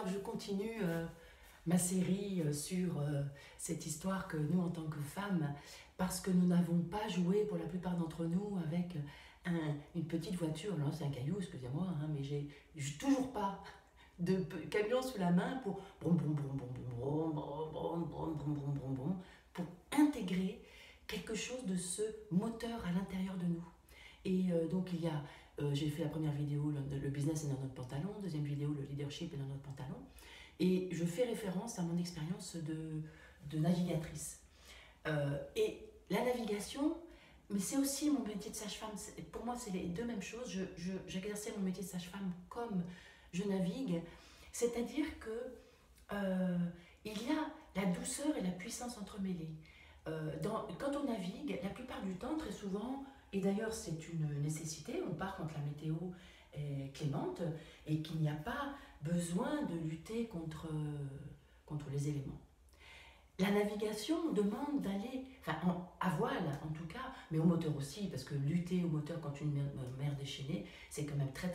Alors je continue ma série sur cette histoire que nous en tant que femmes, parce que nous n'avons pas joué pour la plupart d'entre nous avec une petite voiture, non c'est un caillou, excusez-moi, hein, mais j'ai toujours pas de camion sous la main pour brum, brum, brum, brum, brum, brum, brum, brum, brum, brum, brum, brum, pour intégrer quelque chose de ce moteur à l'intérieur de nous. Et donc il y a, j'ai fait la première vidéo, le business est dans notre pantalon, deuxième vidéo, le leadership est dans notre pantalon, et je fais référence à mon expérience de navigatrice. Et la navigation, mais c'est aussi mon métier de sage-femme, pour moi c'est les deux mêmes choses, j'exerçais mon métier de sage-femme comme je navigue, c'est-à-dire que il y a la douceur et la puissance entremêlées. Quand on navigue, la plupart du temps, très souvent, et d'ailleurs c'est une nécessité, on part quand la météo est clémente et qu'il n'y a pas besoin de lutter contre les éléments. La navigation demande d'aller, enfin à voile en tout cas, mais au moteur aussi, parce que lutter au moteur quand une mer déchaînée, c'est quand même très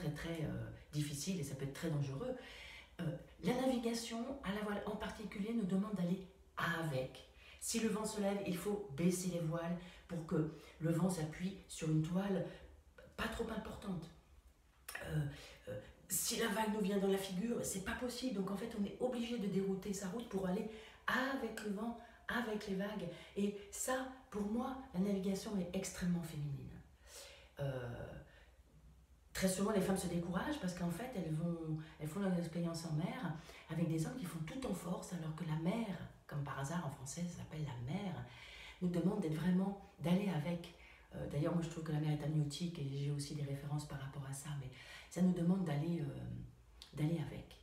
difficile et ça peut être très dangereux. La navigation à la voile en particulier nous demande d'aller avec. Si le vent se lève, il faut baisser les voiles pour que le vent s'appuie sur une toile pas trop importante. Si la vague nous vient dans la figure, c'est pas possible. Donc en fait, on est obligé de dérouter sa route pour aller avec le vent, avec les vagues. Et ça, pour moi, la navigation est extrêmement féminine. Très souvent, les femmes se découragent parce qu'en fait, elles font leur expérience en mer avec des hommes qui font tout en force, alors que la mer, comme par hasard en français, ça s'appelle la mer, nous demande d'aller avec. D'ailleurs, moi je trouve que la mer est amniotique et j'ai aussi des références par rapport à ça, mais ça nous demande d'aller avec.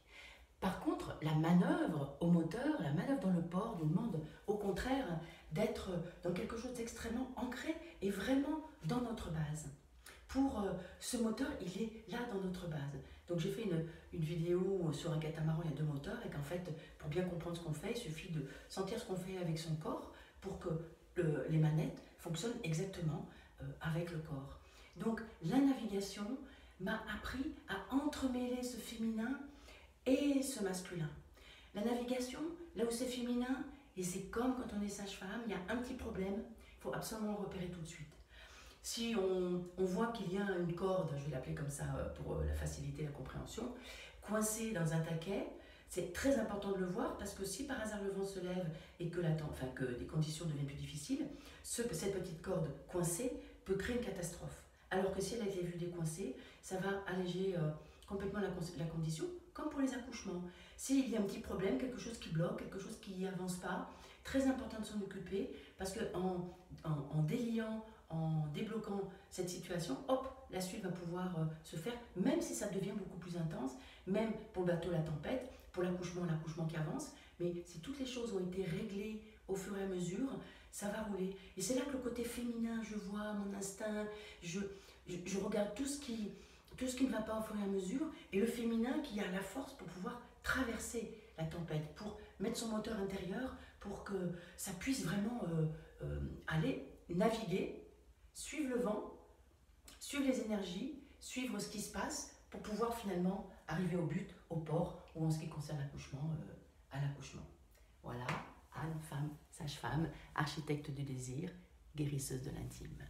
Par contre, la manœuvre au moteur, la manœuvre dans le port nous demande au contraire d'être dans quelque chose d'extrêmement ancré et vraiment dans notre base. Pour ce moteur, il est là dans notre base. Donc j'ai fait une vidéo sur un catamaran, il y a deux moteurs, et qu'en fait, pour bien comprendre ce qu'on fait, il suffit de sentir ce qu'on fait avec son corps pour que les manettes fonctionnent exactement avec le corps. Donc la navigation m'a appris à entremêler ce féminin et ce masculin. La navigation, là où c'est féminin, et c'est comme quand on est sage-femme, il y a un petit problème, il faut absolument le repérer tout de suite. Si on voit qu'il y a une corde, je vais l'appeler comme ça pour la faciliter la compréhension, coincée dans un taquet, c'est très important de le voir parce que si par hasard le vent se lève et que des conditions deviennent plus difficiles, cette petite corde coincée peut créer une catastrophe. Alors que si elle a été vue décoincée, ça va alléger complètement la condition, comme pour les accouchements. S'il y a un petit problème, quelque chose qui bloque, quelque chose qui n'avance pas, très important de s'en occuper parce qu'en déliant, en débloquant cette situation, hop, la suite va pouvoir se faire, même si ça devient beaucoup plus intense, même pour le bateau la tempête, pour l'accouchement qui avance, mais si toutes les choses ont été réglées au fur et à mesure, ça va rouler. Et c'est là que le côté féminin, je vois mon instinct, je regarde tout ce qui ne va pas au fur et à mesure, et le féminin qui a la force pour pouvoir traverser la tempête, pour mettre son moteur intérieur, pour que ça puisse vraiment aller naviguer, suivre le vent, suivre les énergies, suivre ce qui se passe pour pouvoir finalement arriver au but, au port ou en ce qui concerne l'accouchement, à l'accouchement. Voilà, Anne, femme, sage-femme, architecte du désir, guérisseuse de l'intime.